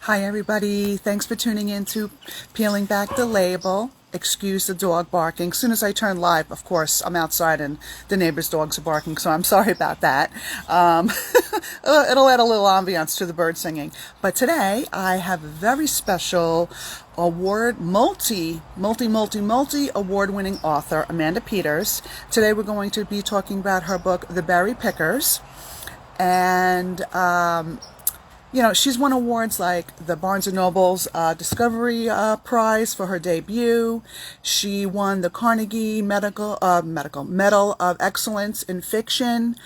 Hi, everybody. Thanks for tuning in to Peeling Back the Label. Excuse the dog barking. As soon as I turn live, of course, I'm outside and the neighbor's dogs are barking, so I'm sorry about that. Um, it'll add a little ambiance to the bird singing. But today, I have a very special award, multi award winning author, Amanda Peters. Today, we're going to be talking about her book, The Berry Pickers. And she's won awards like the Barnes& Noble's Discovery Prize for her debut. She won the Carnegie Medal of Excellence in Fiction.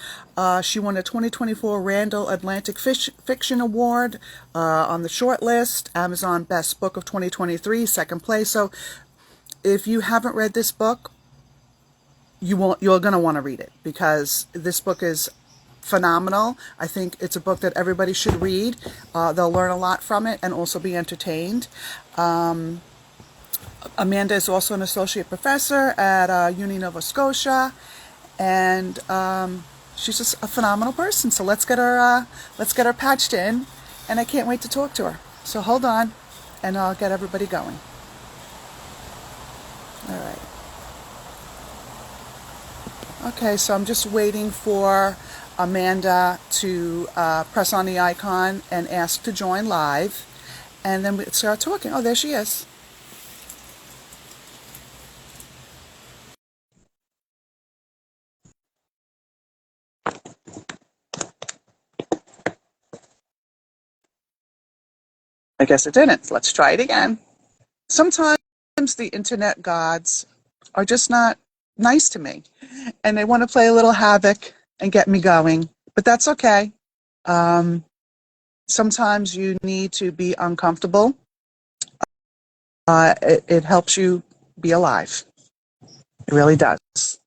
She won a 2024 Randall Atlantic Fiction Award on the short list. Amazon Best Book of 2023, second place. So if you haven't read this book, you're going to want to read it because this book is phenomenal. I think it's a book that everybody should read. They'll learn a lot from it and also be entertained. Amanda is also an associate professor at Uni Nova Scotia, and she's just a phenomenal person. So let's get her patched in, and I can't wait to talk to her. So hold on, and I'll get everybody going. All right. Okay, so I'm just waiting for Amanda to press on the icon and ask to join live, and then we start talking. Oh, there she is. I guess it didn't. Let's try it again. Sometimes the internet gods are just not nice to me, and they want to play a little havoc and get me going, but that's okay. Sometimes you need to be uncomfortable. It helps you be alive. It really does.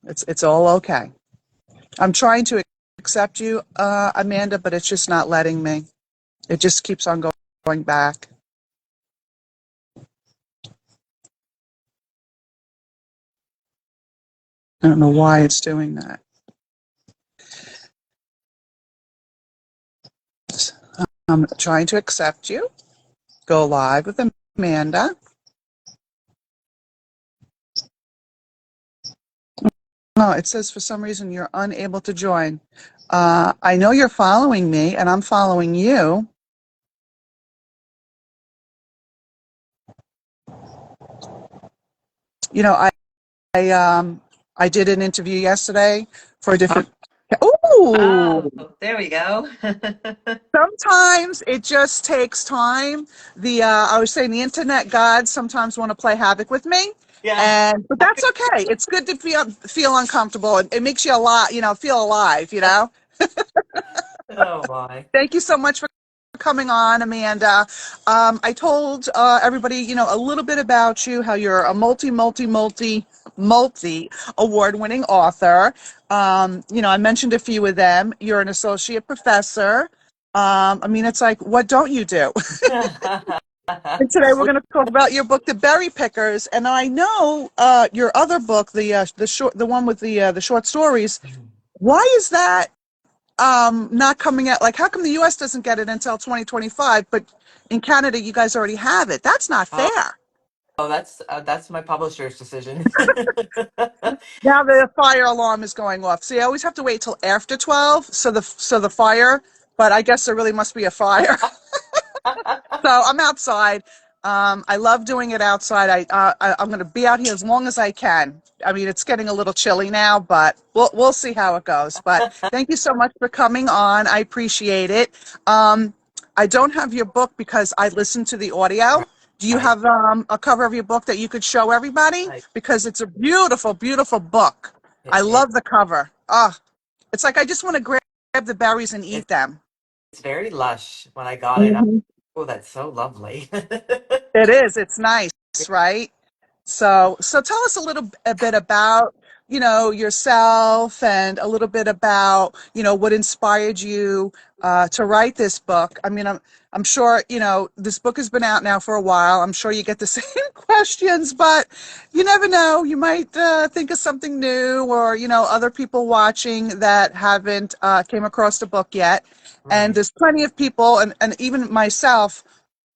It's all okay. I'm trying to accept you, Amanda, but it's just not letting me. It just keeps on going back. I don't know why it's doing that. I'm trying to accept you. Go live with Amanda. No, it says for some reason you're unable to join. I know you're following me, and I'm following you. You know, I did an interview yesterday for a different. Ooh. Oh, there we go. Sometimes it just takes time. I was saying the internet gods sometimes want to play havoc with me, Yeah. but that's okay. It's good to feel uncomfortable. It makes you feel alive. Oh my. Thank you so much for coming on, Amanda. I told everybody, a little bit about you, how you're a multi award-winning author. I mentioned a few of them. You're an associate professor. It's like, what don't you do? And today we're going to talk about your book, The Berry Pickers. And I know your other book, the one with the short stories. Why is that not coming out? Like, how come the U.S. doesn't get it until 2025, but in Canada you guys already have it? That's not Oh, fair. that's my publisher's decision. Now the fire alarm is going off. See, I always have to wait till after 12, so the fire. But I guess there really must be a fire. So I'm outside. I love doing it outside. I'm going to be out here as long as I can. I mean, it's getting a little chilly now, but we'll see how it goes. But thank you so much for coming on. I appreciate it. I don't have your book because I listened to the audio. Do you Right. have a cover of your book that you could show everybody? Right. Because it's a beautiful, beautiful book. I It, love the cover. Oh, it's like I just want to grab the berries and it, eat them. it's very lush when I got it. Mhm. Oh, that's so lovely. It is. It's nice, right? So tell us a bit about, yourself and a little bit about, what inspired you to write this book. I mean, I'm sure, this book has been out now for a while. I'm sure you get the same questions, but you never know. You might think of something new or, other people watching that haven't came across the book yet. And Right. there's plenty of people and even myself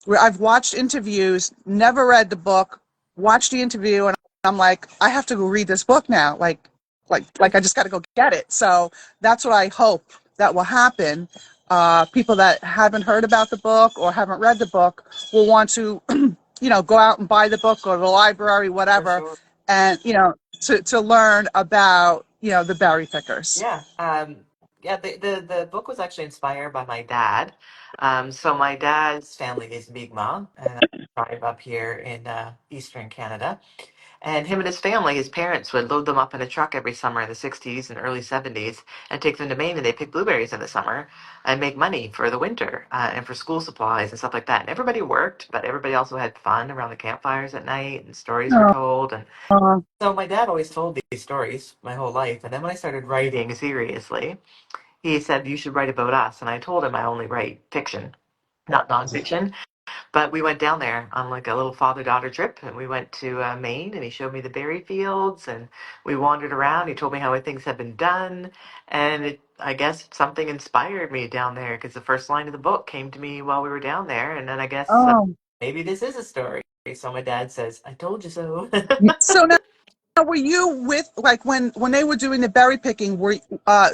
where I've watched interviews, never read the book, watched the interview, and I'm like, I have to go read this book now. Like I just got to go get it. So that's what I hope that will happen. People that haven't heard about the book or haven't read the book will want to, go out and buy the book, go to the library, For whatever, sure. and to learn about the berry pickers. Yeah. Yeah, the book was actually inspired by my dad. So my dad's family is Mi'kmaq, and I tribe up here in Eastern Canada. And him and his family, his parents would load them up in a truck every summer in the 60s and early 70s and take them to Maine, and they pick blueberries in the summer and make money for the winter and for school supplies and stuff like that. And everybody worked, but everybody also had fun around the campfires at night, and stories were told. And Uh, so my dad always told these stories my whole life. And then when I started writing seriously, he said, "You should write about us." And I told him I only write fiction, not nonfiction. But we went down there on like a little father-daughter trip, and we went to Maine, and he showed me the berry fields, and we wandered around. He told me how things have been done, and I guess something inspired me down there because the first line of the book came to me while we were down there, and then I guess oh, maybe this is a story. So my dad says, "I told you so." so now were you with like when they were doing the berry picking?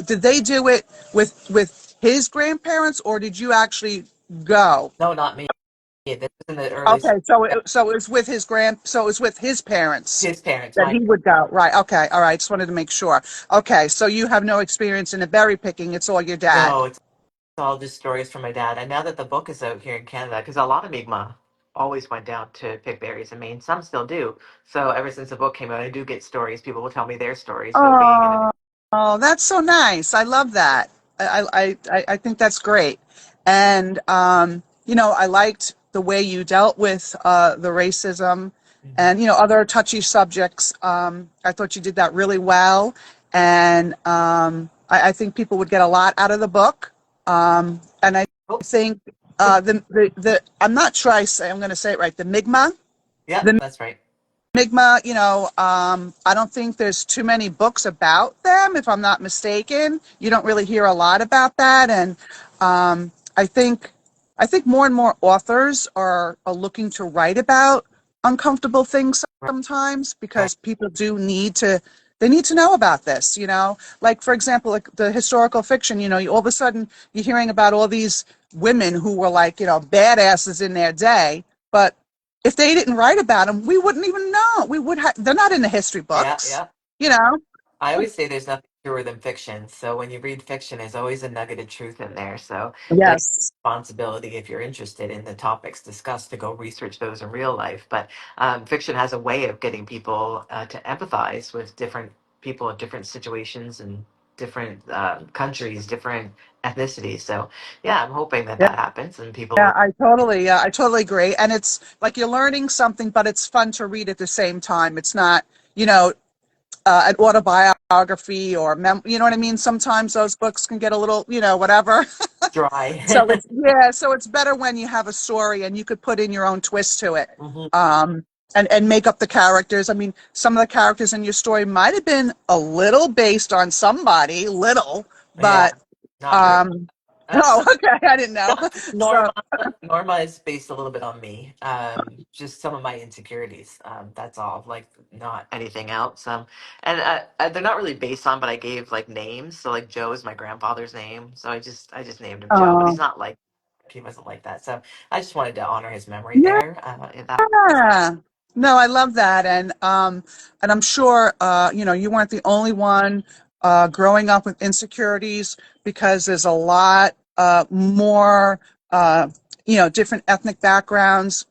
Did they do it with his grandparents or did you actually go? No, not me. This was in the early Okay, so it was with so it was with his parents his parents. that My he would go. Right. Okay. All right. Just wanted to make sure. Okay. So you have no experience in the berry picking. It's all your dad. no, it's all just stories from my dad. And now that the book is out here in Canada, because a lot of Mi'kmaq always went down to pick berries in Maine, some still do. So ever since the book came out, I do get stories. People will tell me their stories about being in the. Oh, oh, that's so nice. I love that. I think that's great. And I liked the way you dealt with the racism Mhm. and other touchy subjects. I thought you did that really well, and I think people would get a lot out of the book. And I Oh, think the I'm not sure I'm going to say it right. The Mi'kmaq. yeah, The that's right. Enigma, I don't think there's too many books about them, if I'm not mistaken. You don't really hear a lot about that, and I think more and more authors are looking to write about uncomfortable things Right, sometimes right. because people do need to. They need to know about this, like for example, like the historical fiction. All of a sudden you're hearing about all these women who were like, badasses in their day, but if they didn't write about them, we wouldn't even know. They're not in the history Yeah, books, yeah. you know? I always say there's nothing truer than fiction. So when you read fiction, there's always a nugget of truth in there. So it is Yes. a responsibility if you're interested in the topics discussed to go research those in real life. But fiction has a way of getting people to empathize with different people in different situations and different countries, different ethnicities. So yeah, I'm hoping that Yeah, that happens and people yeah, will. I totally agree. And it's like you're learning something, but it's fun to read at the same time. It's not, an autobiography or you know what I mean? Sometimes those books can get a little, whatever. So Dry. it's better when you have a story and you could put in your own twist to it. Hmm. Um, and make up the characters. I mean, some of the characters in your story might have been a little based on somebody, little, Yeah, but not really. um, oh, okay, I didn't know. So, Norma, Norma is based a little bit on me. Just some of my insecurities. That's all. Like not anything else. And they're not really based on, but I gave like names. So like Joe is my grandfather's name. So I just named him Joe, but he's um, not like he wasn't like that. So I just wanted to honor his memory yeah. there. In that. No, I love that, and I'm sure you weren't the only one growing up with insecurities because there's a lot more different ethnic backgrounds,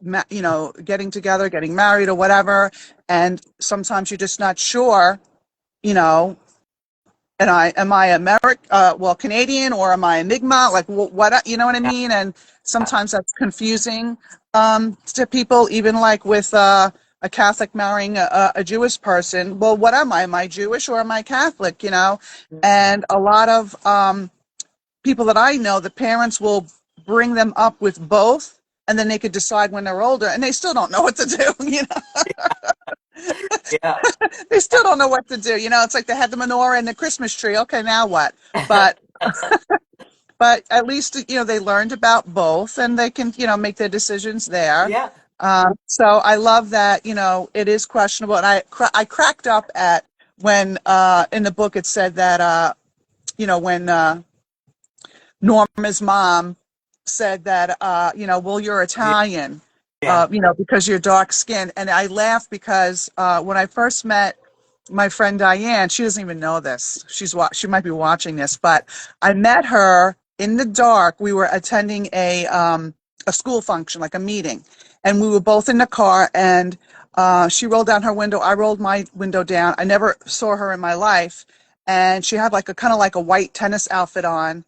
getting together, getting married, or whatever, and sometimes you're just not sure, you know, and am I American, well, Canadian, or am I a Mi'kmaq? Like, what, you know what I Yeah. mean? And sometimes that's confusing to people, even like with a Catholic marrying a Jewish person. Well, what am I? Am I Jewish or am I Catholic? Mhm. And a lot of people that I know, the parents will bring them up with both, and then they could decide when they're older, and they still don't know what to do. Yeah. They still don't know what to do. It's like they had the menorah and the Christmas tree. Okay, now what? But but at least they learned about both, and they can make their decisions there. Yeah, So I love that it is questionable, and I cracked up at when in the book it said that when Norma's mom said that, well, you're yeah, Italian, yeah. because you're dark skinned. And I laughed because when I first met my friend Diane, she doesn't even know this. She might be watching this, but I met her in the dark. We were attending a school function, like a meeting, and we were both in the car. And she rolled down her window. I rolled my window down. I never saw her in my life, and she had like a kind of like a white tennis outfit on,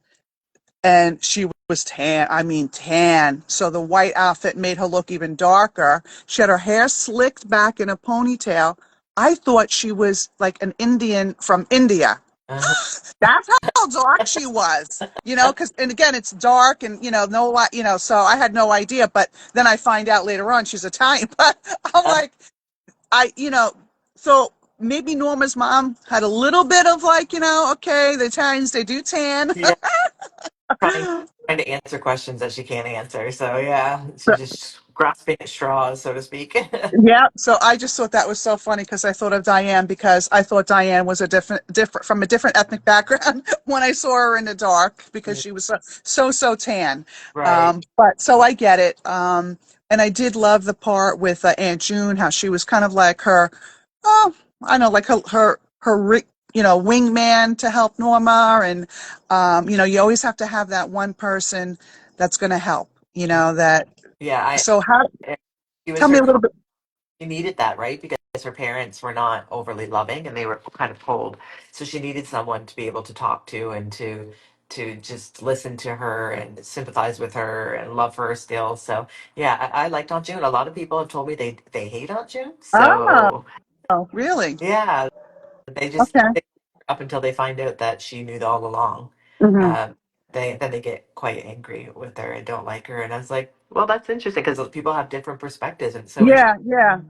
and she was tan. I mean, tan. So the white outfit made her look even darker. She had her hair slicked back in a ponytail. I thought she was like an Indian from India. Uh-huh. That's how dark she was, because, and again, it's dark and, no light, so I had no idea. But then I find out later on she's Italian. But I'm Uh, like, so maybe Norma's mom had a little bit of like, okay, the Italians, they do tan. yeah, trying trying to answer questions that she can't answer. So yeah, she's just grasping at straws, so to speak. Yeah, so I just thought that was so funny because I thought of Diane, because I thought Diane was a different from a different ethnic background when I saw her in the dark, because Yeah, she was so tan. right. But so I get it. And I did love the part with Aunt June, how she was kind of like her, oh, I know, like wingman to help Norma, and you always have to have that one person that's going to help. That. Yeah, So how? she was Tell me her a little bit. she needed that, right? Because her parents were not overly loving and they were kind of cold. So she needed someone to be able to talk to and to just listen to her and sympathize with her and love her still. So yeah, I liked Aunt June. A lot of people have told me they hate Aunt June. So Oh, really? yeah, they just Okay. up until they find out that she knew all along. Hmm. Um, they get quite angry with her and don't like her. And I was like, well, that's interesting because people have different perspectives and it's so interesting. Yeah, yeah.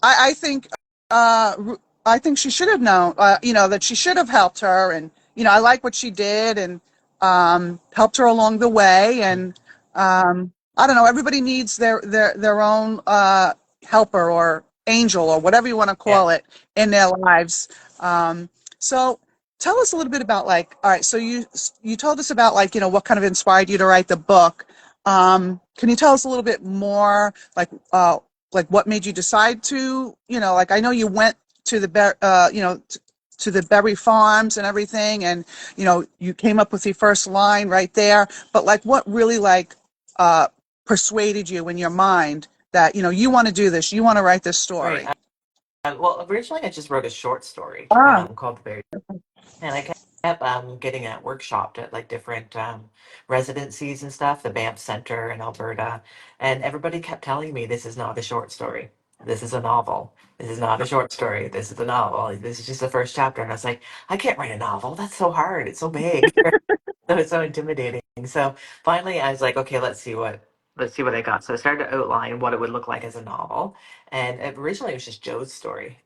I think I think she should have known, that she should have helped her, and I like what she did, and helped her along the way, and I don't know. Everybody needs their own helper or angel or whatever you want to Yeah. call it in their lives. Um, so tell us a little bit about, like, all right. So you told us about, like, what kind of inspired you to write the book. Can you tell us a little bit more, like what made you decide to, like, I know you went to to the berry farms and everything, and you came up with the first line right there, but like what really like uh persuaded you in your mind that you want to do this, you want to write this Right. story? Well, originally I just wrote a short story Ah. called The Berry, and I kept getting it workshopped at like different residencies and stuff, the Banff Center in Alberta, and everybody kept telling me this is not a short story. This is a novel. This is not a short story. This is a novel. This is just the first chapter. And I was like, I can't write a novel. That's so hard. It's so big. So it's so intimidating. So finally, I was like, okay, let's see what I got. So I started to outline what it would look like as a novel, and originally it was just Joe's story.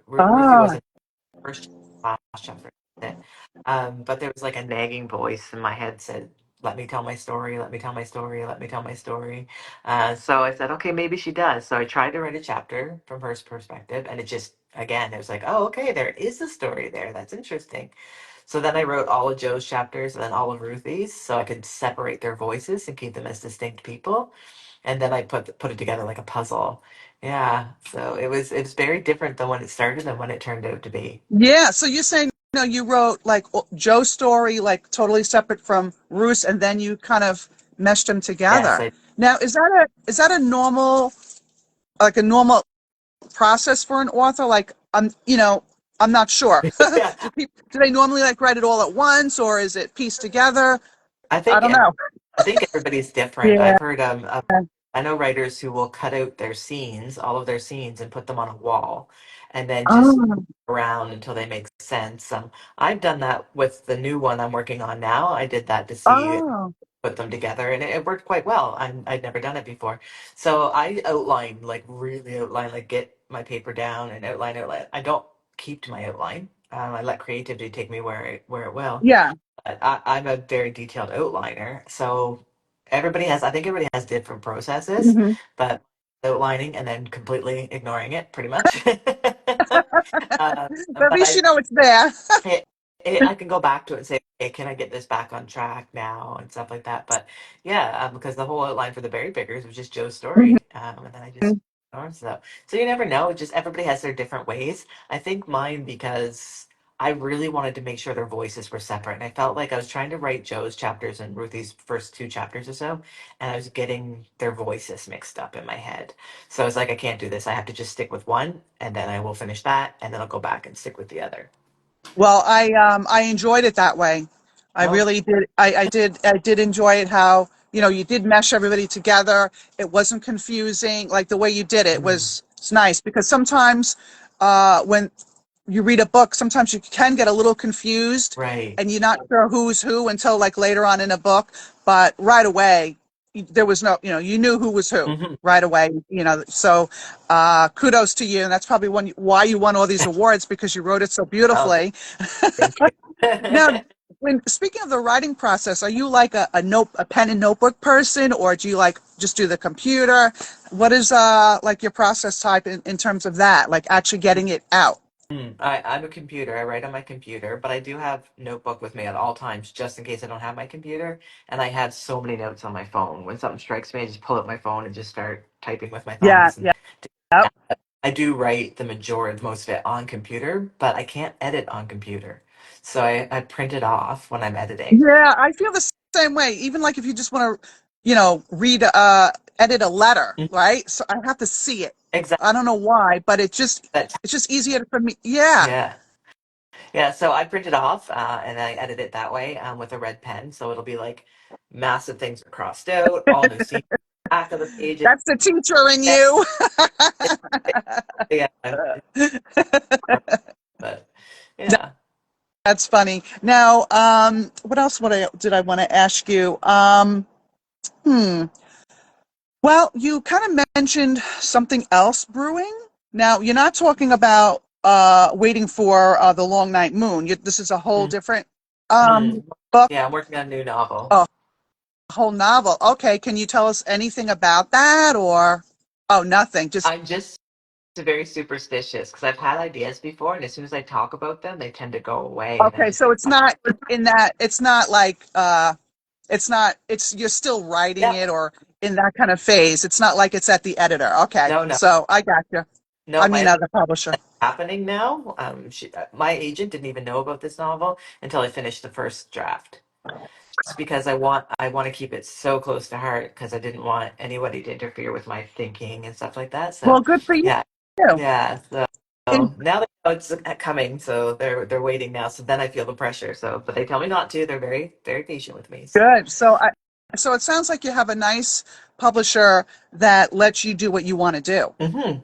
Ruthie Ah. wasn't the first last chapter. But there was like a nagging voice in my head said, "Let me tell my story. Let me tell my story. Let me tell my story." So I said, okay, maybe she does. So I tried to write a chapter from her perspective, and it just again, it was like, oh, okay, there is a story there. That's interesting. So then I wrote all of Joe's chapters and then all of Ruthie's, so I could separate their voices and keep them as distinct people. And then I put it together like a puzzle. Yeah. So it was very different than when it started and when it turned out to be. Yeah, so you're saying, you wrote like Joe's story, like totally separate from Ruth's, and then you kind of meshed them Yes. together. Now, is that a normal, like a normal process for an author? Like, I'm not sure. Yeah. Do they normally like write it all at once, or is it pieced together? I I think don't know. I think everybody's different. Yeah. I've heard I know writers who will cut out their scenes, all of their scenes, and put them on a wall, and then just Oh. around until they make sense. I've done that with the new one I'm working on now. I did that to see Oh. put them together, and it worked quite well. I'd never done it before, so I outline, like really outline, like get my paper down and outline. I don't keep to my outline. I let creativity take me where it will. Yeah. But I'm a very detailed outliner, so I think everybody has different processes, Hmm. but outlining and then completely ignoring it, pretty much. But at But least you know it's there. it, I can go back to it and say, hey, can I get this back on track now and stuff like that. But yeah, because the whole outline for the Berry Pickers was just Joe's story, and then I just so you never know. Just everybody has their different ways. I think mine because I really wanted to make sure their voices were separate, and I felt like I was trying to write Joe's chapters and Ruthie's first two chapters or so, and I was getting their voices mixed up in my head. So I was like, I can't do this. I have to just stick with one, and then I will finish that, and then I'll go back and stick with the other. Well, I enjoyed it that way. I Oh, really did. I did enjoy it how, you did mesh everybody together. It wasn't confusing. Like the way you did it mm, was it's nice because sometimes when you read a book, sometimes you can get a little confused right. and you're not sure who's who until like later on in a book. But right away, there was no, you knew who was who Hmm. right away. So kudos to you. And that's probably why you won all these awards because you wrote it so Oh, beautifully. thank you. Now, when speaking of the writing process, are you like a pen and notebook person, or do you like just do the computer? What is like your process type in terms of that, like actually getting it out? I'm a computer. I write on my computer, but I do have notebook with me at all times just in case I don't have my computer. And I have so many notes on my phone. When something strikes me, I just pull up my phone and just start typing with my Yeah, thumbs. And yeah. Yep. I do write the majority, most of it on computer, but I can't edit on computer. So I print it off when I'm editing. Yeah, I feel the same way. Even like if you just want to, read, edit a letter, Mhm. right? So I have to see it. Exactly. I don't know why, but That, it's just easier for me. Yeah, yeah. Yeah, so I print it off and I edit it that way with a red pen. So it'll be like massive things are crossed out, all new scenes, back of the pages. that's the teacher in Yeah, you. yeah, it's hard, but yeah. That's funny. Now, what else did I want to ask you? Hmm. Well, you kind of mentioned something else brewing. Now, you're not talking about waiting for the long night moon. This is a whole different Mm-hmm. book, Yeah, I'm working on a new novel. a whole novel. Okay, can you tell us anything about that, or oh, nothing? Just I'm just very superstitious because I've had ideas before, and as soon as I talk about them, they tend to go away, and I okay. just So get it's not in that. It's not like it's not. It's you're still writing yeah, it or in that kind of phase. It's not like it's at the editor. Okay, no, no, so I got you. no. I mean, the publisher. Happening now. My agent didn't even know about this novel until I finished the first draft. Just because I want to keep it so close to heart because I didn't want anybody to interfere with my thinking and stuff like that. So Well, good for you. yeah, yeah. So And now they know it's coming, so they're waiting now. So then I feel the pressure. So, but they tell me not to. They're very patient with me. So. good. So it sounds like you have a nice publisher that lets you do what you want to do.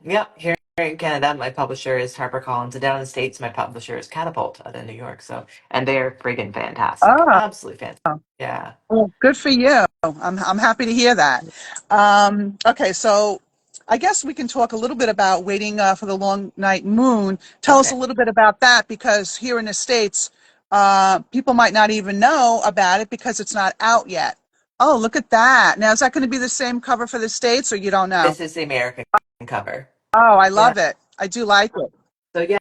Yeah, here in Canada, my publisher is HarperCollins, and down in the States, my publisher is Catapult out of New York. So, and they're friggin' fantastic, Oh, absolutely fantastic. Yeah. well, good for you. I'm happy to hear that. Okay, so I guess we can talk a little bit about waiting for the long night moon. Tell us Okay. a little bit about that because here in the States, people might not even know about it because it's not out yet. Oh, look at that. Now, is that going to be the same cover for the States or you don't know? This is the American cover. Oh, I Yeah. love it. I do like it. So yeah,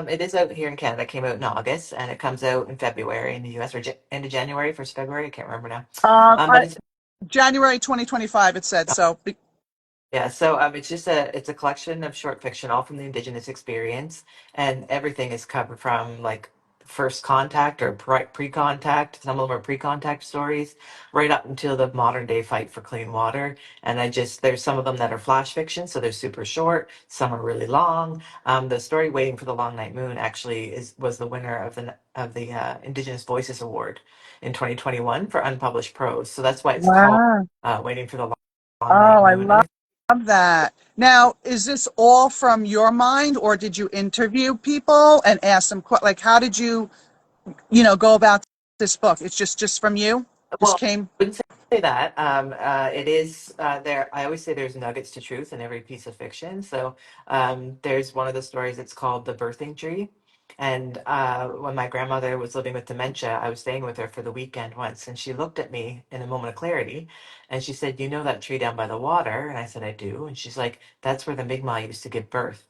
it is out here in Canada. It came out in August, and it comes out in February in the U.S. or end of January, first February. I can't remember now. But it's January 2025, it said. So, Yeah, so it's just it's a collection of short fiction, all from the Indigenous experience, and everything is covered from like first contact or pre-contact. Some of them are pre-contact stories, right up until the modern day fight for clean water. And there's some of them that are flash fiction, so they're super short. Some are really long. The story "Waiting for the Long Night Moon" actually was the winner of the Indigenous Voices Award in 2021 for unpublished prose. So that's why it's called wow. "Waiting for the Long Night Oh, I Moon." And love that. Now, is this all from your mind, or did you interview people and ask them, like, how did you, go about this book? It's just from you? Just Well, came. I wouldn't say that. It is there. I always say there's nuggets to truth in every piece of fiction. So there's one of the stories. It's called "The Birthing Tree," And when my grandmother was living with dementia, I was staying with her for the weekend once, and she looked at me in a moment of clarity, and she said, "You know that tree down by the water?" And I said, "I do." And she's like, "That's where the Mi'kmaq used to give birth."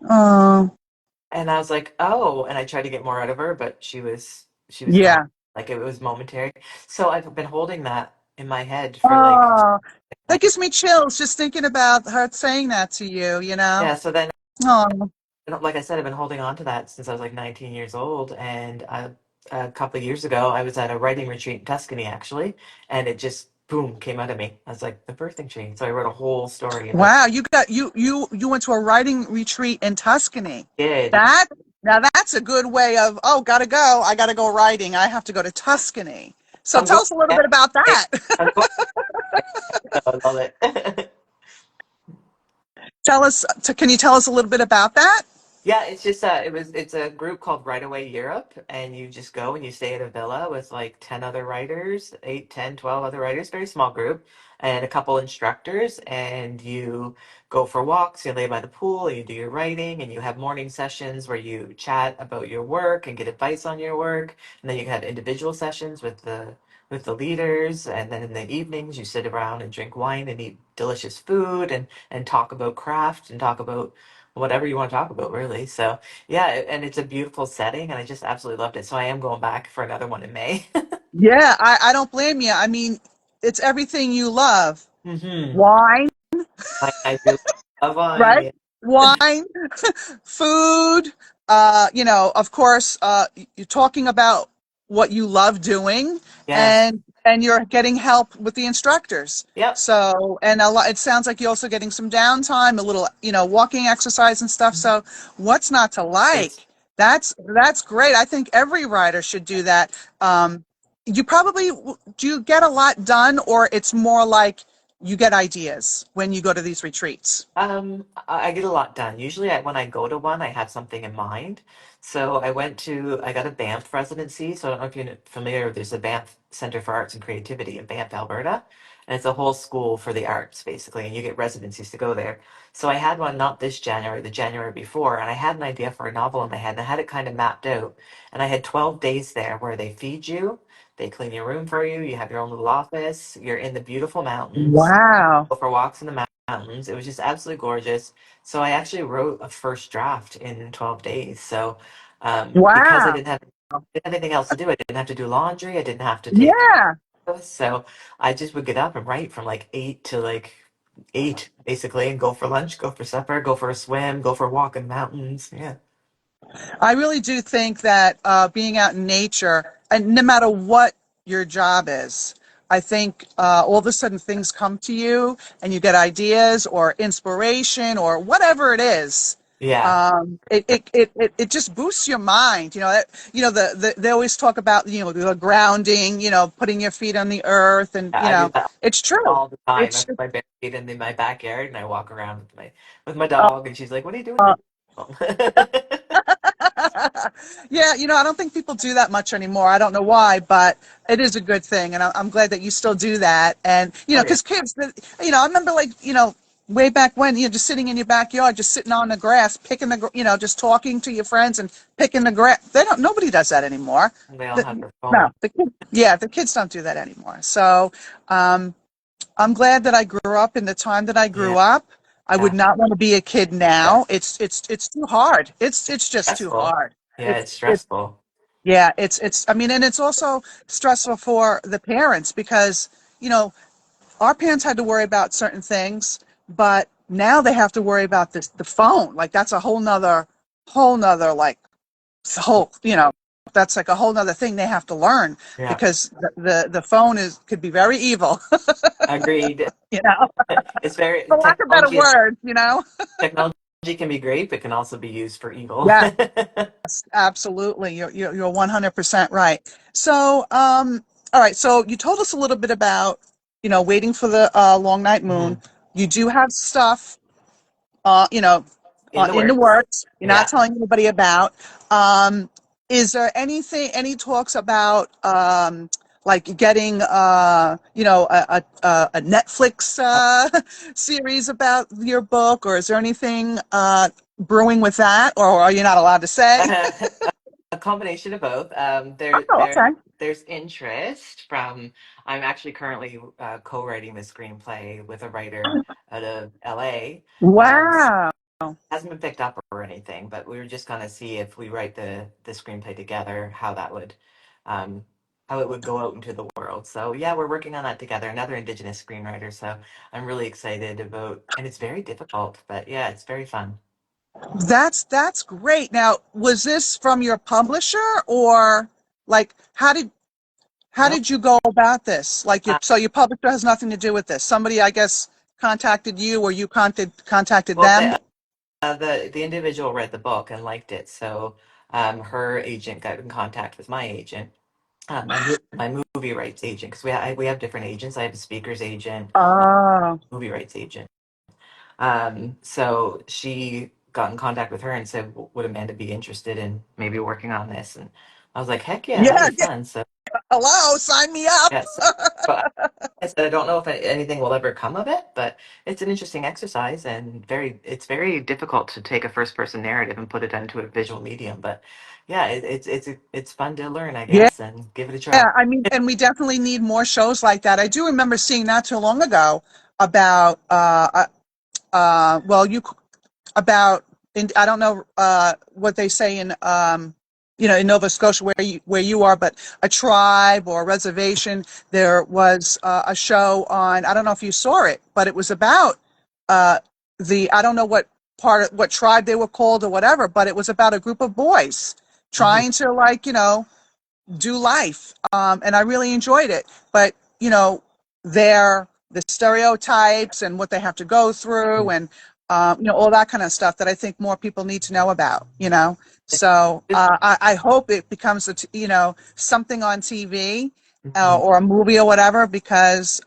Oh, And I was like, "Oh," and I tried to get more out of her, but she was gone. yeah. Like it was momentary. So I've been holding that in my head for like Oh, that gives me chills just thinking about her saying that to you, you know? yeah. So then, Oh, like I said, I've been holding on to that since I was like 19 years old. And a couple of years ago, I was at a writing retreat in Tuscany actually, and it just boom came out of me. I was like the birthing tree. So I wrote a whole story about wow, you went to a writing retreat in Tuscany. it. That now that's a good way of, oh, gotta go. I gotta go writing. I have to go to Tuscany. So I'm tell going. us a little Yeah, bit about that. I'm going. I love it. Can you tell us a little bit about that? Yeah, it's just it's a group called Right Away Europe, and you just go and you stay at a villa with like 10 other writers, 8, 10, 12 other writers, very small group, and a couple instructors, and you go for walks, you lay by the pool, you do your writing, and you have morning sessions where you chat about your work and get advice on your work, and then you have individual sessions with the leaders, and then in the evenings you sit around and drink wine and eat delicious food and talk about craft and talk about whatever you want to talk about, really. So, yeah, and it's a beautiful setting, and I just absolutely loved it. So, I am going back for another one in May. Yeah, I don't blame you. I mean, it's everything you love. hmm Wine, I do love wine. right? Yeah. Wine, food, of course, you're talking about what you love doing, Yes. and you're getting help with the instructors. Yep. So, and a lot, it sounds like you're also getting some downtime, a little, walking exercise and stuff. So, what's not to It's like? That's great. I think every writer should do that. You probably do you get a lot done, or it's more like you get ideas when you go to these retreats? I get a lot done. Usually, when I go to one, I have something in mind. So I got a Banff residency. So I don't know if you're familiar. There's a Banff Center for Arts and Creativity in Banff, Alberta, and it's a whole school for the arts, basically. And you get residencies to go there. So I had one not this January, the January before, and I had an idea for a novel in my head, and I had it kind of mapped out. And I had 12 days there where they feed you, they clean your room for you, you have your own little office, you're in the beautiful mountains, Wow. go for walks in the mountains. It was just absolutely gorgeous. So I actually wrote a first draft in 12 days. So because I Wow. didn't have anything else to do, I didn't have to do laundry. I didn't have to take Yeah. so I just would get up and write from like 8 to like 8 basically, and go for lunch, go for supper, go for a swim, go for a walk in the mountains. Yeah. I really do think that being out in nature, and no matter what your job is, I think all of a sudden things come to you and you get ideas or inspiration or whatever it is. Yeah. It just boosts your mind. They always talk about, the grounding, putting your feet on the earth, and, I do that it's true. all the time. I It's put my bare feet in my backyard and I walk around with my uh, dog, and she's like, "What are you doing here?" Yeah, I don't think people do that much anymore. I don't know why, but it is a good thing, and I'm glad that you still do that. And Oh yeah. because kids, I remember, like, way back when, just sitting in your backyard, just sitting on the grass, picking just talking to your friends and picking the grass. Nobody does that anymore. And they all The, have their no, phone. the kids don't do that anymore. So, um, I'm glad that I grew up in the time that I Yeah. grew up. I would not want to be a kid Yeah. now. It's too hard. It's just too Stressful. hard. Yeah, It's it's it stressful. yeah, I mean, and it's also stressful for the parents because, our parents had to worry about certain things, but now they have to worry about the phone. Like, that's a whole nother, like, whole, that's like a whole nother thing they have to learn, Yeah. because the phone could be very evil, Agreed. you know, It's very for lack of better words. technology can be great, but can also be used for evil. Yeah, absolutely. You're 100% right. So, all right. So you told us a little bit about, waiting for the long night moon. Mhm. You do have stuff, uh, you know, In the in the works. works. You're not Yeah. telling anybody about. Um, is there any talks about, like getting, a Netflix series about your book, or is there anything brewing with that, or are you not allowed to say? A combination of both. Oh, okay. There's interest from. I'm actually currently co-writing the screenplay with a writer out of LA. So Wow. hasn't been picked up or anything, but we were just gonna see if we write the screenplay together, um, how it would go out into the world. So yeah, we're working on that together. Another Indigenous screenwriter, so I'm really excited about, and it's very difficult, but yeah, it's very fun. That's great. Now, was this from your publisher, or like how No, did you go about this? Like uh, so your publisher has nothing to do with this. Somebody, I guess, contacted you, or you contacted well, them. the individual read the book and liked it, so her agent got in contact with my agent, my movie rights agent, because we have different agents. I have a speaker's agent, Oh, movie rights agent. So she got in contact with her and said, "Would Amanda be interested in maybe working on this?" And I was like, "Heck yeah, that'd yeah, be yeah. fun." So Hello, sign me up. yeah, but I said I don't know if anything will ever come of it, but it's an interesting exercise and it's very difficult to take a first person narrative and put it into a visual medium. But yeah, it's fun to learn, I Yeah, guess, and give it a try. I mean, and we definitely need more shows like that. I do remember seeing not too long ago about well, you about I don't know what they say in in Nova Scotia where you are, but a tribe or a reservation. There was a show on. I don't know if you saw it, but it was about uh, the I don't know what tribe they were called or whatever, but it was about a group of boys Hmm. trying to do life. And I really enjoyed it. But, the stereotypes and what they have to go through and, all that kind of stuff that I think more people need to know about. So I hope it becomes, something on TV Hmm. or a movie or whatever because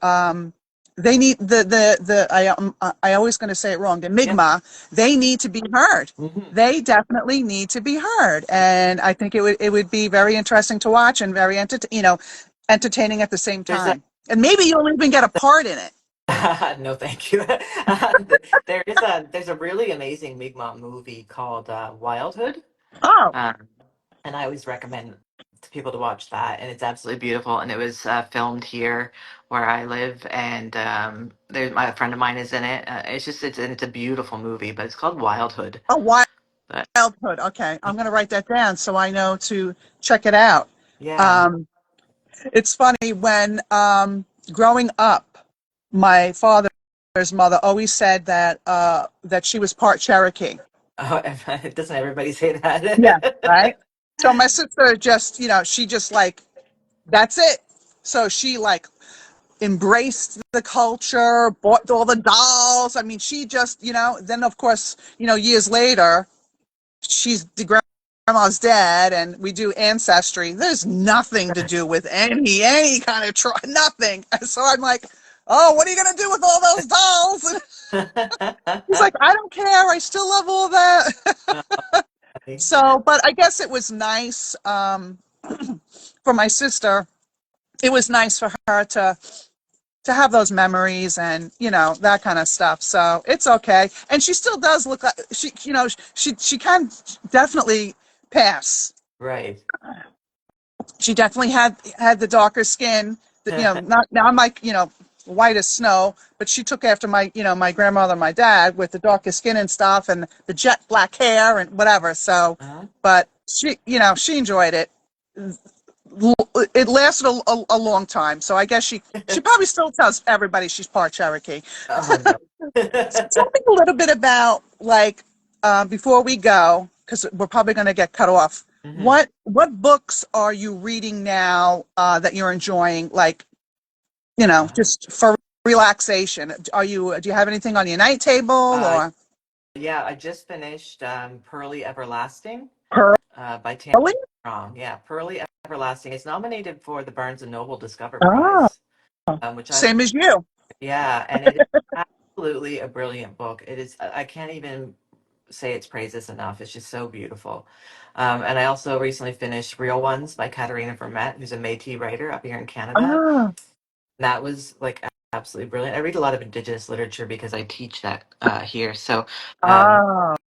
they need I always going to say it wrong, the Yeah. Mi'kmaq, they need to be heard. Hmm. They definitely need to be heard, and I think it would be very interesting to watch and very entertaining at the same There's a time. And maybe you'll even get a part in it. no, thank you. There's a really amazing Mi'kmaq movie called Wildhood. Oh, Um, and I always recommend to people to watch that, and it's absolutely beautiful. And it was filmed here where I live, and there's my friend of mine is in it. It's a beautiful movie, but it's called Wildhood. a But Wildhood. Okay, I'm going to write that down so I know to check it out. yeah, Um, it's funny when growing up, my father's mother always said that she was part Cherokee. oh, doesn't everybody say Yeah, that? right. So my sister just, she just like that's it. So she like embraced the culture, bought all the dolls. I mean, she just, then of course, years later, the grandma's dead and we do ancestry. There's nothing to do with any kind of nothing. So I'm like, oh, what are you going to do with all those dolls? And he's like, I don't care. I still love all that. So, but I guess it was nice for my sister. It was nice for her to have those memories and that kind of stuff. So it's okay. And she still does look like she can definitely pass. Right. She definitely had the darker skin. Not now I'm like white as snow, but she took after my grandmother and my dad with the darker skin and stuff and the jet black hair and whatever. So, Uh-huh. but she enjoyed it. It lasted a long time, so I guess she probably still tells everybody she's part Cherokee. Oh no. So tell me a little bit about before we go, because we're probably going to get cut off. Hmm. What books are you reading now that you're enjoying? Like just for relaxation. Do you have anything on your night table Uh, or yeah, I just finished Pearly Everlasting by Tammy Pearly? Armstrong. Yeah, Pearly Everlasting is nominated for the Barnes and Noble Discover Oh, Prize, which I same as you. yeah, and it is absolutely a brilliant book. It is. I can't even say its praises enough. It's just so beautiful. And I also recently finished Real Ones by Katarina Vermette, who's a Métis writer up here in Canada. Ah, That was like absolutely brilliant. I read a lot of Indigenous literature because I teach that here. So um, ah.